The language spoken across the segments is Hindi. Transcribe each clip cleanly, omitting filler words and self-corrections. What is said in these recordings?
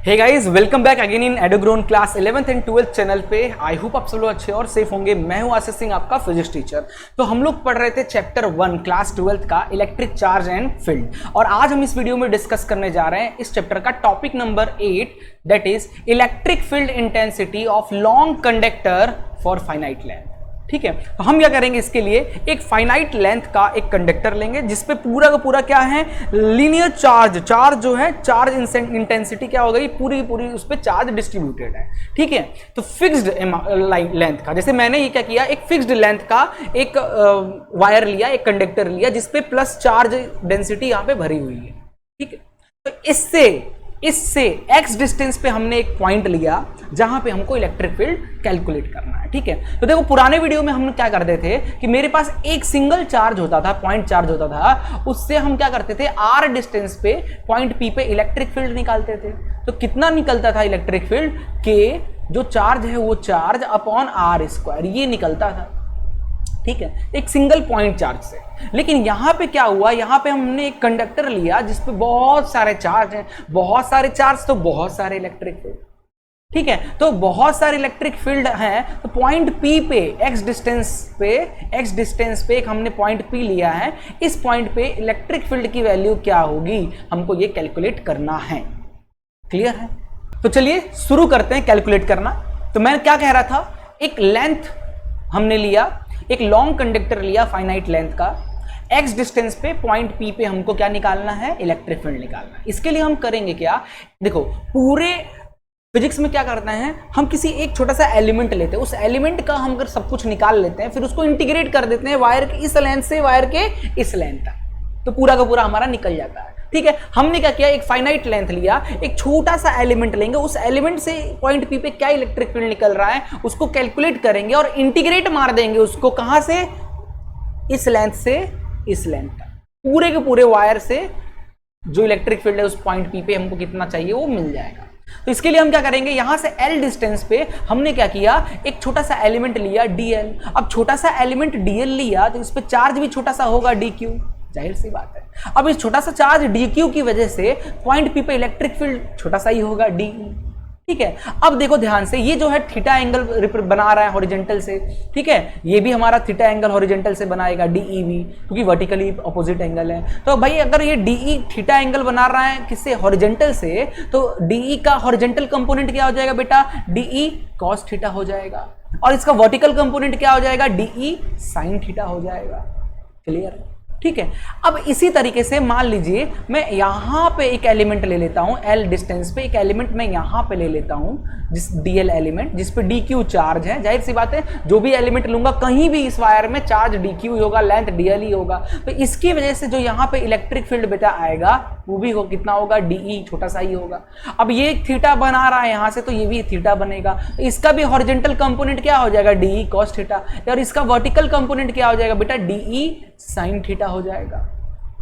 Hey guys, welcome back again in Edogron class 11th and 12th channel पे। आई होप आप सब लोग अच्छे और सेफ होंगे। मैं हूं आशीष सिंह, आपका फिजिक्स टीचर। तो हम लोग पढ़ रहे थे चैप्टर 1 क्लास 12th का इलेक्ट्रिक चार्ज एंड फील्ड, और आज हम इस वीडियो में डिस्कस करने जा रहे हैं इस चैप्टर का topic number 8, that is electric field intensity of long conductor for finite length. ठीक है, तो हम क्या करेंगे, इसके लिए एक फाइनाइट लेंथ का एक कंडक्टर लेंगे जिसपे पूरा का पूरा क्या है, लीनियर चार्ज जो है, चार्ज इंटेंसिटी क्या हो गई, पूरी की पूरी उस पे चार्ज डिस्ट्रीब्यूटेड है। ठीक है, तो फिक्स्ड लेंथ का, जैसे मैंने ये क्या किया, एक फिक्स्ड लेंथ का एक वायर लिया, एक कंडक्टर लिया जिसपे प्लस चार्ज डेंसिटी यहां पे भरी हुई है। ठीक है, तो इससे x डिस्टेंस पे हमने एक पॉइंट लिया जहां पे हमको इलेक्ट्रिक फील्ड कैलकुलेट करना है। ठीक है, तो देखो पुराने वीडियो में हम क्या करते थे कि मेरे पास एक सिंगल चार्ज होता था, पॉइंट चार्ज होता था, उससे हम क्या करते थे, r डिस्टेंस पे पॉइंट p पे इलेक्ट्रिक फील्ड निकालते थे। तो कितना निकलता था इलेक्ट्रिक फील्ड, के जो चार्ज है वो चार्ज अपॉन r स्क्वायर, ये निकलता था। ठीक है, एक सिंगल पॉइंट चार्ज से। लेकिन यहां पे क्या हुआ, यहां पे हमने एक कंडक्टर लिया जिसपे बहुत सारे चार्ज हैं, बहुत सारे चार्ज तो बहुत सारे इलेक्ट्रिक फील्ड। ठीक है, तो बहुत सारे इलेक्ट्रिक फील्ड हैं, तो पॉइंट P पे x डिस्टेंस पे एक हमने पॉइंट P लिया है। इस पॉइंट पे इलेक्ट्रिक फील्ड की वैल्यू क्या होगी, हमको ये कैलकुलेट करना है। क्लियर है? तो चलिए शुरू करते हैं कैलकुलेट करना। तो मैं क्या कह रहा था, एक लेंथ हमने लिया, एक लॉन्ग कंडक्टर लिया फाइनाइट लेंथ का, x डिस्टेंस पे पॉइंट P पे हमको क्या निकालना है, इलेक्ट्रिक फील्ड निकालना है। इसके लिए हम करेंगे क्या, देखो पूरे फिजिक्स में क्या करते हैं, हम किसी एक छोटा सा एलिमेंट लेते हैं, उस एलिमेंट का हम अगर सब कुछ निकाल लेते हैं, फिर उसको इंटीग्रेट कर देते हैं वायर के इस लेंथ से वायर के इस लेंथ तक, तो पूरा का पूरा हमारा निकल जाता है। ठीक है, हमने क्या किया, एक फाइनाइट लेंथ लिया, एक छोटा सा एलिमेंट लेंगे, उस एलिमेंट से पॉइंट P पे क्या इलेक्ट्रिक फील्ड निकल रहा है उसको कैलकुलेट करेंगे और इंटीग्रेट मार देंगे उसको, कहां से, इस लेंथ से इस लेंथ तक, पूरे के पूरे वायर से जो इलेक्ट्रिक फील्ड है उस पॉइंट P पे हमको कितना चाहिए वो मिल जाएगा। तो इसके लिए हम क्या करेंगे, यहां से L डिस्टेंस पे हमने क्या किया, एक छोटा सा एलिमेंट लिया dl। अब छोटा सा एलिमेंट dl लिया तो इस पे चार्ज भी छोटा सा होगा dq, जाहिर सी बात है। अब इस छोटा सा चार्ज dq की वजह से पॉइंट P पे इलेक्ट्रिक फील्ड छोटा सा ही होगा de। ठीक है, अब देखो ध्यान से, ये जो है थीटा एंगल बना रहा है हॉरिजॉन्टल से। ठीक है, ये भी हमारा थीटा एंगल हॉरिजॉन्टल से बनाएगा DE भी, क्योंकि वर्टिकली अपोजिट एंगल है। तो भाई अगर ये DE थीटा एंगल बना रहा है किससे, हॉरिजॉन्टल से, तो DE का हॉरिजॉन्टल कंपोनेंट क्या हो जाएगा बेटा, DE cos थीटा हो जाएगा, और इसका वर्टिकल कंपोनेंट क्या हो जाएगा, DE sin थीटा हो जाएगा। क्लियर? ठीक है, अब इसी तरीके से मान लीजिए मैं यहां पे एक एलिमेंट ले लेता हूं, L डिस्टेंस पे एक एलिमेंट मैं यहां पे ले लेता हूं, जिस DL एलिमेंट जिस पे DQ चार्ज है। जाहिर सी बात है, जो भी एलिमेंट लूंगा कहीं भी इस वायर में चार्ज DQ ही होगा, लेंथ DL ही होगा, तो इसकी वजह से जो यहां पे इलेक्ट्रिक फील्ड बेटा आएगा वो भी कितना होगा, DE छोटा सा ही होगा। अब ये थीटा बना रहा है यहां से, तो ये भी थीटा बनेगा, इसका भी हॉरिजॉन्टल कंपोनेंट क्या हो जाएगा, DE cos थीटा, और इसका वर्टिकल कंपोनेंट क्या हो जाएगा बेटा, DE sin थीटा हो जाएगा।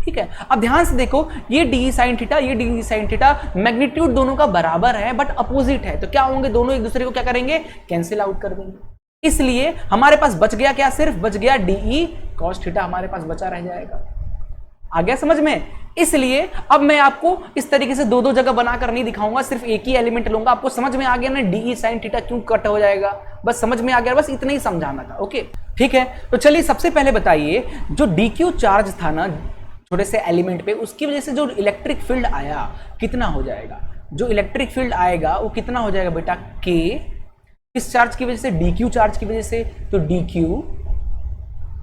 ठीक है, अब ध्यान से देखो, ये DE sin थीटा, ये DE sin थीटा, मैग्नीट्यूड दोनों का बराबर है बट अपोजिट है, तो क्या होंगे, दोनों एक दूसरे को क्या करेंगे, कैंसिल आउट कर देंगे। इसलिए हमारे पास बच गया क्या, सिर्फ बच गया DE cos थीटा हमारे पास बचा रह जाएगा। आ गया समझ में? इसलिए अब मैं आपको इस तरीके से दो जगह बनाकर नहीं दिखाऊंगा, सिर्फ एक ही एलिमेंट लूंगा। आपको समझ में आ गया ना DE sin थीटा क्यों कट हो जाएगा, बस समझ में आ गया, बस इतना ही समझाना था। ओके ठीक है, तो चलिए सबसे पहले बताइए, जो DQ चार्ज था ना छोटे से एलिमेंट पे, उसकी वजह से जो इलेक्ट्रिक फील्ड आया कितना हो जाएगा, जो इलेक्ट्रिक फील्ड आएगा वो कितना हो जाएगा बेटा, K, किस चार्ज की वजह से, DQ चार्ज की वजह से, तो DQ,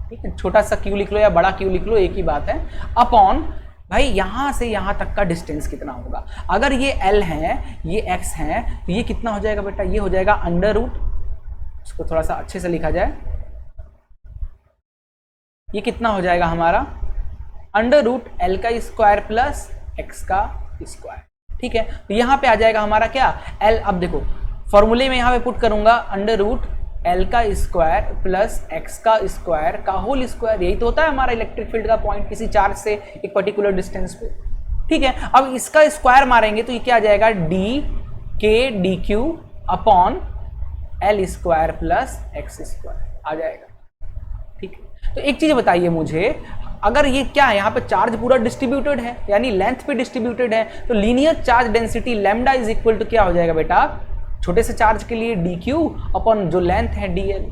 ठीक है, छोटा सा Q लिख लो या बड़ा Q लिख लो, एक ही बात है, अपॉन भाई यहां से यहां तक का डिस्टेंस कितना होगा। अगर ये L है, ये X है, तो ये कितना हो जाएगा बेटा, ये हो जाएगा अंडर रूट, इसको थोड़ा सा अच्छे से लिखा जाए, ये कितना हो जाएगा हमारा, अंडर रूट L का स्क्वायर प्लस X का स्क्वायर। ठीक है, तो यहां पे आ जाएगा हमारा क्या, L, अब देखो फॉर्मूले में यहां पे पुट करूंगा, अंडर रूट L का स्क्वायर प्लस X का स्क्वायर का होल स्क्वायर, यही तो होता है हमारा इलेक्ट्रिक फील्ड का पॉइंट किसी चार्ज से एक पर्टिकुलर डिस्टेंस पे। ठीक है, अब इसका स्क्वायर मारेंगे तो ये क्या आ जाएगा, DK DQ upon L square plus X square आ जाएगा। ठीक है, तो एक चीज बताइए मुझे, अगर ये क्या है, यहाँ पे चार्ज पूरा डिस्ट्रीब्यूटेड है यानी लेंथ पे डिस्ट्रीब्यूटेड है, तो linear charge density lambda is equal to क्या हो जाएगा बेटा, छोटे से चार्ज के लिए dq अपॉन जो लेंथ है dl।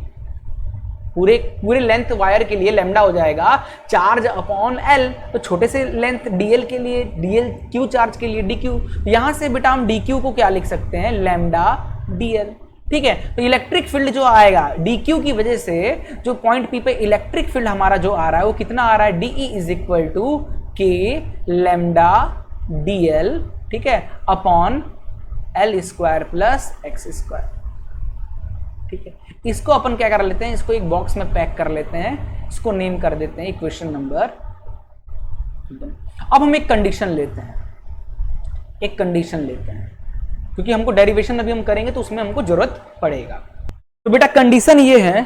पूरे लेंथ वायर के लिए लैम्डा हो जाएगा चार्ज अपॉन l, तो छोटे से लेंथ dl के लिए dl q चार्ज के लिए dq। यहां से बेटा हम dq को क्या लिख सकते हैं, लैम्डा dl। ठीक है, तो इलेक्ट्रिक फील्ड जो आएगा dq की वजह से, जो पॉइंट p पे इलेक्ट्रिक फील्ड हमारा जो आ रहा है वो कितना आ रहा है, de is equal to k lambda dl, ठीक है, upon l square plus x square. ठीक है, इसको अपन क्या कर लेते हैं, इसको एक बॉक्स में पैक कर लेते हैं, इसको नेम कर देते हैं इक्वेशन नंबर। अब हम एक कंडीशन लेते हैं, क्योंकि हमको डेरिवेशन अभी हम करेंगे तो उसमें हमको जरूरत पड़ेगा। तो बेटा कंडीशन ये है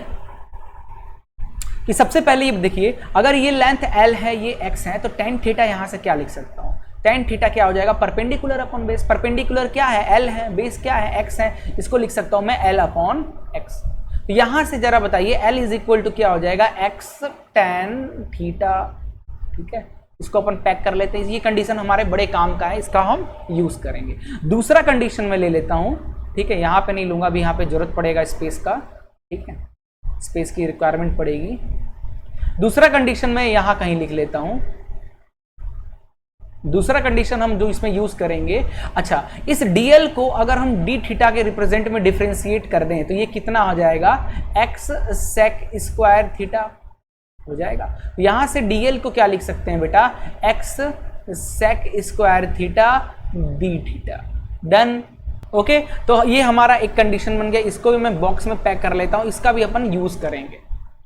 कि सबसे पहले ये देखिए, अगर ये लेंथ l है, ये x है, तो tan थीटा यहां से क्या लिख सकता हूं, tan थीटा क्या हो जाएगा, परपेंडिकुलर अपॉन बेस। परपेंडिकुलर क्या है, l है, बेस क्या है, x है, इसको लिख सकता हूं मैं l अपॉन x। तो यहां से जरा बताइए l इज इक्वल टू क्या हो जाएगा, x tan थीटा। ठीक है, इसको अपन पैक कर लेते हैं, ये कंडीशन हमारे बड़े काम का है, इसका हम यूज करेंगे। दूसरा कंडीशन में ले लेता हूं, ठीक है, यहां पे नहीं लूंगा, अभी यहां पे जरूरत पड़ेगा स्पेस का। ठीक है, स्पेस की रिक्वायरमेंट पड़ेगी। दूसरा कंडीशन में यहां कहीं लिख लेता हूं, दूसरा कंडीशन हम जो इसमें यूज करेंगे, अच्छा, इस dl को अगर हम d थीटा के रिप्रेजेंट में डिफरेंशिएट कर दें तो ये कितना हो जाएगा, x sec स्क्वायर थीटा हो जाएगा। तो यहां से dl को क्या लिख सकते हैं बेटा, x sec square theta d theta. Done. Okay, तो ये हमारा एक कंडीशन बन गया, इसको भी मैं बॉक्स में पैक कर लेता हूं, इसका भी अपन यूज करेंगे।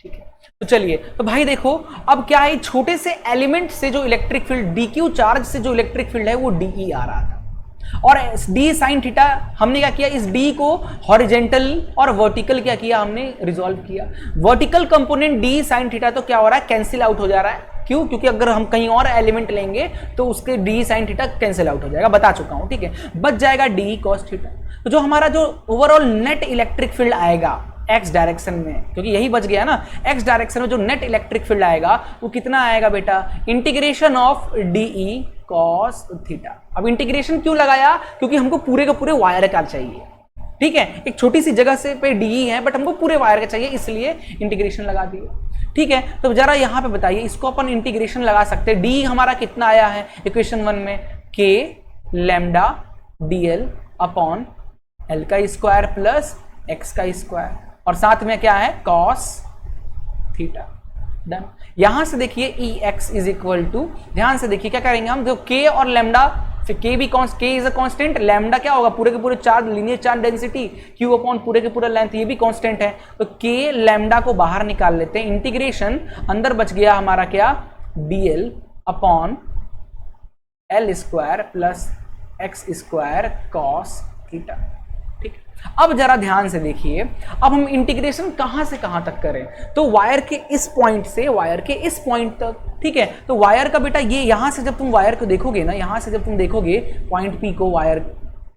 ठीक है, तो चलिए, तो भाई देखो अब क्या है, छोटे से एलिमेंट से जो इलेक्ट्रिक फील्ड dq चार्ज से जो इलेक्ट्रिक फील्ड है वो de आ रहा था, और d sin थीटा हमने क्या किया, इस d को हॉरिजेंटल और वर्टिकल क्या किया, हमने रिजॉल्व किया। Vertical component d sin theta तो क्या हो रहा है, कैंसिल आउट हो जा रहा है। क्यों, क्योंकि अगर हम कहीं और एलिमेंट लेंगे तो उसके d sin theta cancel out हो जाएगा, बता चुका हूं। ठीक है, बच जाएगा d cos थीटा। तो जो हमारा जो ओवरऑल नेट इलेक्ट्रिक फील्ड आएगा x डायरेक्शन में, क्योंकि यही बच गया ना, x डायरेक्शन में जो नेट इलेक्ट्रिक फील्ड आएगा वो कितना आएगा बेटा, integration of de cos theta. अब इंटीग्रेशन क्यों लगाया, क्योंकि हमको पूरे का पूरे वायर का चाहिए। ठीक है, एक छोटी सी जगह से पे de है बट हमको पूरे वायर का चाहिए, इसलिए इंटीग्रेशन लगा दिए। ठीक है, तो जरा यहां पे बताइए, इसको अपन इंटीग्रेशन लगा सकते हैं। d हमारा कितना आया है इक्वेशन 1 में, k lambda dl upon l का स्क्वायर प्लस x का स्क्वायर, और साथ में क्या है, cos थीटा। डन। यहां से देखिए ex इज इक्वल टू, ध्यान से देखिए क्या करेंगे हम, जो k और लैम्डा, फिर k भी k is a constant, lambda क्या होगा, पूरे के पूरे charge, linear charge density, q upon पूरे के पूरा लेंथ, ये भी कांस्टेंट है। तो k लैम्डा को बाहर निकाल लेते हैं, इंटीग्रेशन अंदर बच गया हमारा क्या, dl upon l square plus x square cos theta. अब जरा ध्यान से देखिए, अब हम इंटीग्रेशन कहां से कहां तक करें, तो वायर के इस पॉइंट से वायर के इस पॉइंट तक। ठीक है, तो वायर का बेटा ये यहां से जब तुम वायर को देखोगे ना, यहां से जब तुम देखोगे पॉइंट P को, वायर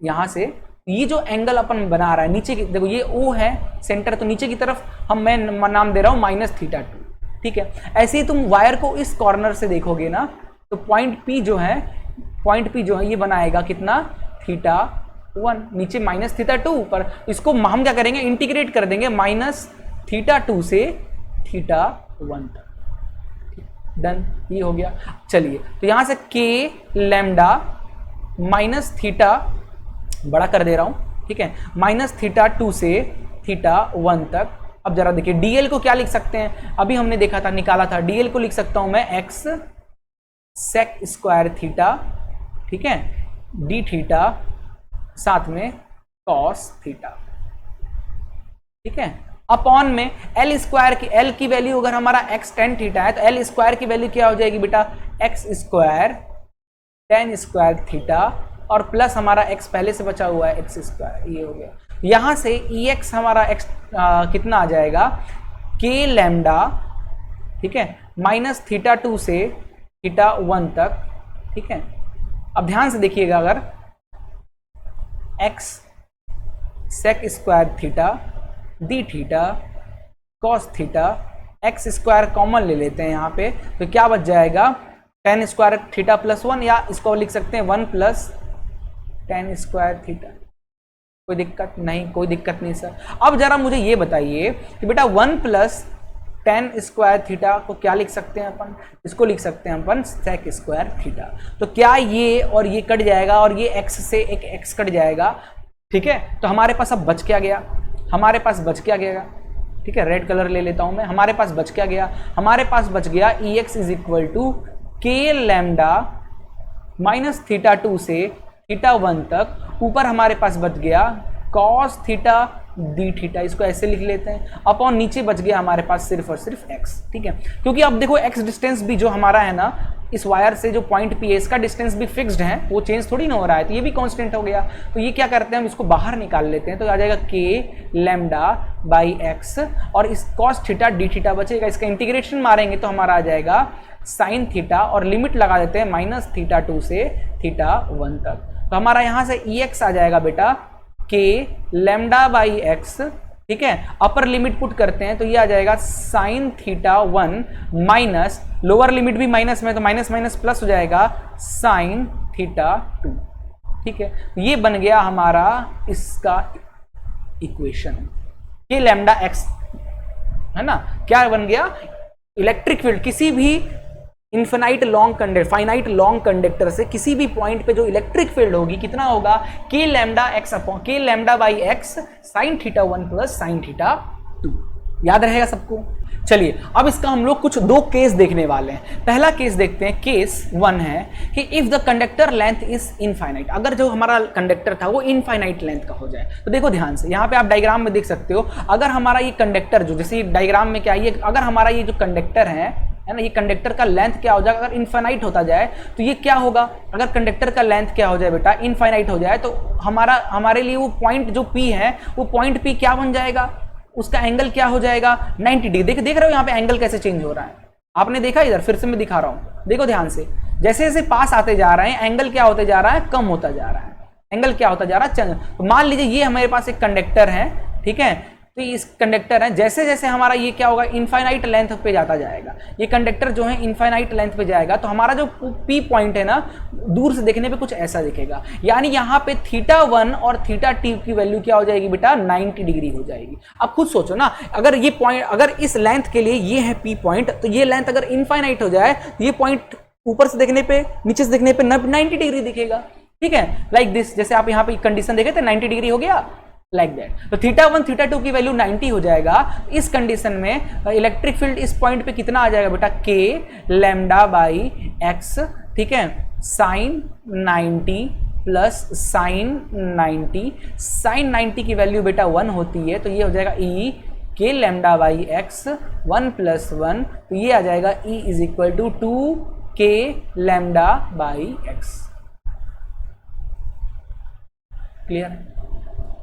यहां से, ये जो एंगल अपन बना रहा है नीचे की, देखो ये O है सेंटर, तो नीचे की तरफ मैं नाम दे रहा हूं -θ2। ठीक है, ऐसे ही तुम वायर को इस कॉर्नर से देखोगे ना, तो पॉइंट P जो है ये बनाएगा कितना, θ1, नीचे -θ2 ऊपर। इसको हम क्या करेंगे, इंटीग्रेट कर देंगे -θ2 से θ1 तक। डन, ये हो गया। चलिए, तो यहां से k लैम्डा -θ बड़ा कर दे रहा हूं, ठीक है, -θ2 से θ1 तक। अब जरा देखिए dl को क्या लिख सकते हैं, अभी हमने देखा था, निकाला था, dl को लिख सकता हूं मैं x sec स्क्वायर थीटा, ठीक है, d थीटा साथ में cos थीटा। ठीक है, अपॉन में l स्क्वायर की, l की वैल्यू अगर हमारा x tan थीटा है तो l स्क्वायर की वैल्यू क्या हो जाएगी बेटा, x square tan square theta, और प्लस हमारा x पहले से बचा हुआ है x स्क्वायर, ये हो गया। यहां से ex हमारा x कितना आ जाएगा, k लैम्डा, ठीक है, -θ2 से θ1 तक। ठीक है, अब ध्यान से देखिएगा, अगर x sec square theta d theta cos theta x square common ले लेते हैं यहाँ पे, तो क्या बच जाएगा tan स्क्वायर थीटा प्लस 1, या इसको लिख सकते हैं 1 प्लस tan स्क्वायर थीटा। कोई दिक्कत नहीं, कोई दिक्कत नहीं सर। अब जरा मुझे ये बताइए कि बेटा 1 प्लस tan स्क्वायर थीटा को क्या लिख सकते हैं अपन, इसको लिख सकते हैं अपन sec स्क्वायर थीटा। तो क्या ये और ये कट जाएगा और ये x से एक x कट जाएगा, ठीक है। तो हमारे पास अब बच क्या गया, हमारे पास बच क्या गया, ठीक है, रेड कलर ले लेता हूं मैं। हमारे पास बच क्या गया, हमारे पास बच गया Ex इज इक्वल टू के लैम्डा माइनस थीटा 2 से थीटा 1 तक, ऊपर हमारे पास बच गया cos थीटा डी थीटा, इसको ऐसे लिख लेते हैं, अपॉन नीचे बच गया हमारे पास सिर्फ और सिर्फ x, ठीक है। क्योंकि अब देखो x डिस्टेंस भी जो हमारा है ना इस वायर से, जो पॉइंट P है इसका डिस्टेंस भी फिक्स्ड है, वो चेंज थोड़ी ना हो रहा है, तो ये भी कांस्टेंट हो गया। तो ये क्या करते हैं हम इसको बाहर निकाल लेते हैं, तो आ जाएगा k लैम्डा बाई x, और इस cos थीटा डी थीटा बचेगा, इसका इंटीग्रेशन मारेंगे तो हमारा आ जाएगा साइन थीटा, और लिमिट लगा देते हैं माइनस थीटा 2 से थीटा 1 तक। तो हमारा यहाँ से Ex आ जाएगा बेटा के लैम्डा बाई एक्स, ठीक है। अपर लिमिट पुट करते हैं तो ये आ जाएगा sine theta 1 minus, lower limit भी माइनस में, तो माइनस माइनस प्लस हो जाएगा साइन थीटा 2, ठीक है। ये बन गया हमारा इसका इक्वेशन, के लैम्डा एक्स है ना, क्या बन गया, इलेक्ट्रिक फील्ड किसी भी infinite long conductor, finite long conductor से किसी भी पॉइंट पे जो इलेक्ट्रिक फील्ड होगी कितना होगा, के लैम्डा एक्स अपॉन के lambda by x sine theta 1 plus sine theta 2। याद रहेगा सबको। चलिए अब इसका हम लोग कुछ दो केस देखने वाले हैं। पहला केस देखते हैं, केस 1 है कि if the conductor length is infinite, अगर जो हमारा कंडक्टर था वो इनफाइनाइट लेंथ का हो जाए। तो देखो ध्यान से, यहाँ पे आप डायग्राम में देख सकते हो, अगर हमारा ये कंडक्टर जो, जैसे डायग्राम में क्या है, अगर हमारा ये जो कंडक्टर है ना, ये कंडक्टर का लेंथ क्या हो जाएगा, अगर इनफाइनाइट होता जाए तो ये क्या होगा, अगर कंडक्टर का लेंथ क्या हो जाए बेटा, इनफाइनाइट हो जाए, तो हमारे लिए वो पॉइंट जो P है, वो पॉइंट P क्या बन जाएगा, उसका एंगल क्या हो जाएगा 90 डिग्री। देख रहे हो यहाँ पे एंगल कैसे चेंज हो रहा है, आपने देखा, इधर फिर से मैं दिखा रहा हूँ, देखो ध्यान से, जैसे जैसे पास आते जा रहे हैं एंगल क्या होते जा रहा है, कम होता जा रहा है, एंगल क्या होता जा रहा है। तो मान लीजिए ये हमारे पास एक कंडक्टर है, ठीक है, तो इस कंडक्टर है, जैसे जैसे हमारा ये क्या होगा, इनफाइनाइट लेंथ पे जाता जाएगा, ये कंडक्टर जो है इनफाइनाइट लेंथ पे जाएगा, तो हमारा जो P पॉइंट है ना, दूर से देखने पे कुछ ऐसा दिखेगा। यानी यहाँ पे थीटा 1 और थीटा t की वैल्यू क्या हो जाएगी बेटा, 90 डिग्री हो जाएगी। अब खुद सोचो ना, अगर ये पॉइंट, अगर इस लेंथ के लिए ये है P पॉइंट, तो ये लेंथ अगर इनफाइनाइट हो जाए तो ये पॉइंट ऊपर से देखने पे, नीचे से देखने पे 90 डिग्री दिखेगा, ठीक है, लाइक दिस। जैसे आप यहाँ पे कंडीशन देखे थे 90 डिग्री हो गया, लाइक दैट। तो थीटा 1 थीटा 2 की वैल्यू 90 हो जाएगा। इस कंडीशन में इलेक्ट्रिक फील्ड इस पॉइंट पे कितना आ जाएगा बेटा, के लैम्डा बाई एक्स, ठीक है, साइन 90 प्लस साइन 90, साइन 90 की वैल्यू बेटा 1 होती है, तो ये हो जाएगा ई के लैम्डा बाई एक्स 1 प्लस 1, तो ये आ जाएगा ई इज इक्वल टू 2 के लैम्डा बाई एक्स। क्लियर,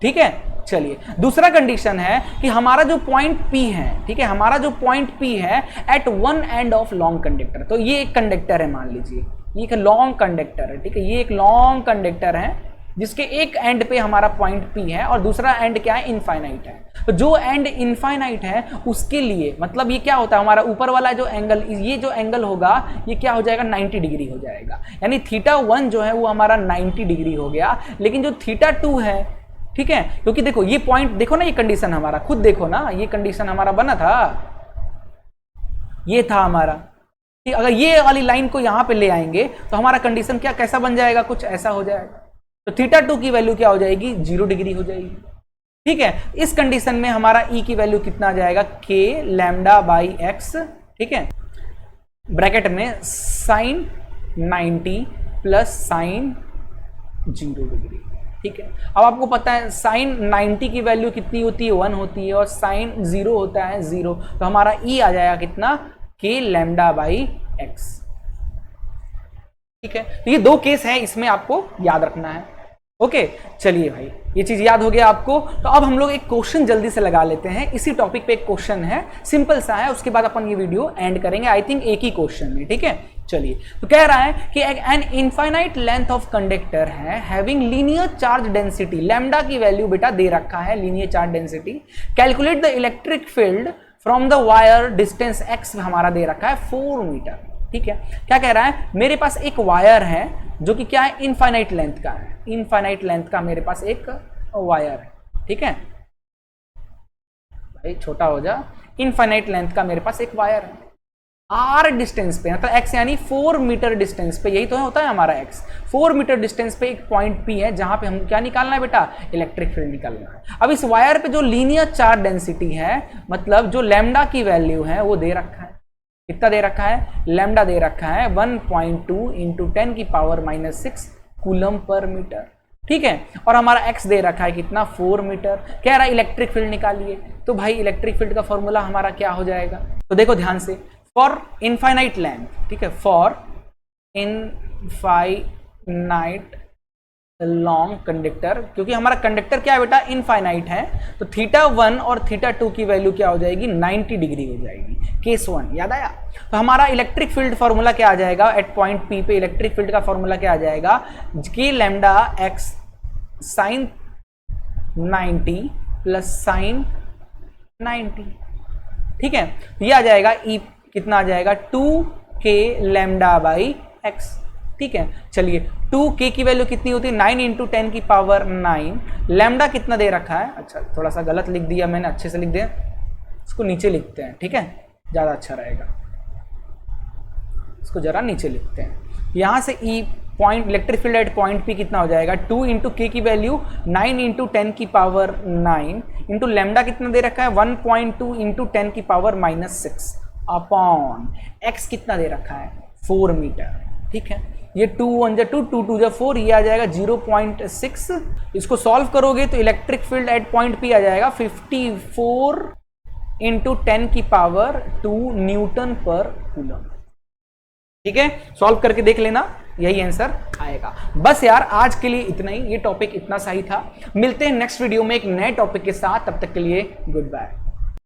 ठीक है। चलिए दूसरा कंडीशन है कि हमारा जो पॉइंट P है, ठीक है, हमारा जो पॉइंट P है at one end of long conductor. तो ये एक कंडक्टर है, मान लीजिए ये एक लॉन्ग कंडक्टर है, ठीक है, ये एक लॉन्ग कंडक्टर है जिसके एक एंड पे हमारा पॉइंट P है और दूसरा एंड क्या है, इनफाइनाइट है। तो जो एंड इनफाइनाइट है उसके लिए मतलब ये क्या होता है, हमारा ऊपर वाला जो एंगल, ये जो एंगल होगा ये क्या हो जाएगा, 90 डिग्री हो जाएगा। यानी थीटा 1 जो है वो हमारा 90 डिग्री हो गया, लेकिन जो थीटा 2 है, ठीक है, क्योंकि देखो ये पॉइंट देखो ना, ये कंडीशन हमारा खुद देखो ना, ये कंडीशन हमारा बना था, ये था हमारा, अगर ये वाली लाइन को यहां पे ले आएंगे तो हमारा कंडीशन क्या कैसा बन जाएगा, कुछ ऐसा हो जाएगा। तो थीटा 2 की वैल्यू क्या हो जाएगी, 0 डिग्री हो जाएगी, ठीक है। इस कंडीशन में हमारा ई की वैल्यू कितना आ जाएगा, के लैम्डा बाई एक्स, ठीक है, ब्रैकेट में साइन 90 प्लस साइन 0 डिग्री, ठीक है। अब आपको पता है साइन 90 की वैल्यू कितनी होती है, 1 होती है, और साइन 0 होता है 0, तो हमारा ई आ जाएगा कितना, के लैम्डा बाई एक्स, ठीक है। तो ये दो केस है, इसमें आपको याद रखना है। ओके, चलिए भाई ये चीज याद हो गया आपको। तो अब हम लोग एक क्वेश्चन जल्दी से लगा लेते हैं, इसी टॉपिक पे एक क्वेश्चन है, सिंपल सा है, उसके बाद अपन ये वीडियो एंड करेंगे, आई थिंक एक ही क्वेश्चन में, ठीक है। चलिए, तो कह रहा है कि an infinite length of conductor है having linear charge density, lambda की वैल्यू बेटा दे रखा है, linear charge density, calculate the electric field from the wire distance x हमारा दे रखा है 4 मीटर। ठीक है, क्या कह रहा है, मेरे पास एक वायर है जो कि क्या है, इनफाइनाइट लेंथ का है, इनफाइनाइट लेंथ का मेरे पास एक वायर है। ठीक है भाई, छोटा हो जा, इनफाइनाइट लेंथ का मेरे पास एक वायर है r डिस्टेंस पे, मतलब x यानी 4 मीटर डिस्टेंस पे, यही तो होता है हमारा x, 4 मीटर डिस्टेंस पे एक पॉइंट P है जहां पे हम क्या निकालना है बेटा, इलेक्ट्रिक फील्ड निकालना है। अब इस वायर पे जो लीनियर चार्ज डेंसिटी है, मतलब जो लैम्डा की वैल्यू है वो दे रखा है, कितना दे रखा है, लैम्डा दे रखा है 1.2 इंटू 10⁻⁻6 कूलम पर मीटर। ठीक है, और हमारा x दे रखा है कितना, 4 मीटर। कह रहा है इलेक्ट्रिक फील्ड निकालिए, तो भाई इलेक्ट्रिक फील्ड का फॉर्मूला हमारा क्या हो जाएगा, तो देखो ध्यान से, फॉर इनफाइनाइट लेंथ, ठीक है, फॉर इनफाइनाइट लॉन्ग कंडक्टर, क्योंकि हमारा कंडक्टर क्या है बेटा, इनफाइनाइट है, तो θ1 और θ2 की वैल्यू क्या हो जाएगी, 90 डिग्री हो जाएगी, केस 1 याद आया। तो हमारा इलेक्ट्रिक फील्ड फॉर्मूला क्या आ जाएगा, एट पॉइंट P पे इलेक्ट्रिक फील्ड का फॉर्मूला क्या आ जाएगा, कि lambda x sine 90 plus sine 90। ठीक है, ये आ जाएगा E कितना आ जाएगा, 2k लैम्डा बाई x। ठीक है, चलिए 2k की वैल्यू कितनी होती है, 9 इंटू 10⁻⁹। लैम्डा कितना दे रखा है, अच्छा थोड़ा सा गलत लिख दिया मैंने, अच्छे से लिख दें, इसको नीचे लिखते हैं, ठीक है ज़्यादा अच्छा रहेगा, इसको जरा नीचे लिखते हैं। यहाँ से E point electric field at point P कितना हो जाएगा, 2 इंटू k की वैल्यू 9 इंटू 10⁻⁹ इंटू लैम्डा कितना दे रखा है, 1.2 इंटू 10⁻⁻6 अपॉन x कितना दे रखा है, 4 मीटर। ठीक है, ये 2 1 2 2 2 4, ये आ जाएगा 0.6। इसको सॉल्व करोगे तो electric field at point P आ जाएगा 54 इंटू 10⁻² न्यूटन पर कूलम। ठीक है, सॉल्व करके देख लेना, यही आंसर आएगा। बस यार आज के लिए इतना ही, ये टॉपिक इतना सही था। मिलते हैं नेक्स्ट वीडियो में एक नए टॉपिक के साथ, तब तक के लिए गुड बाय।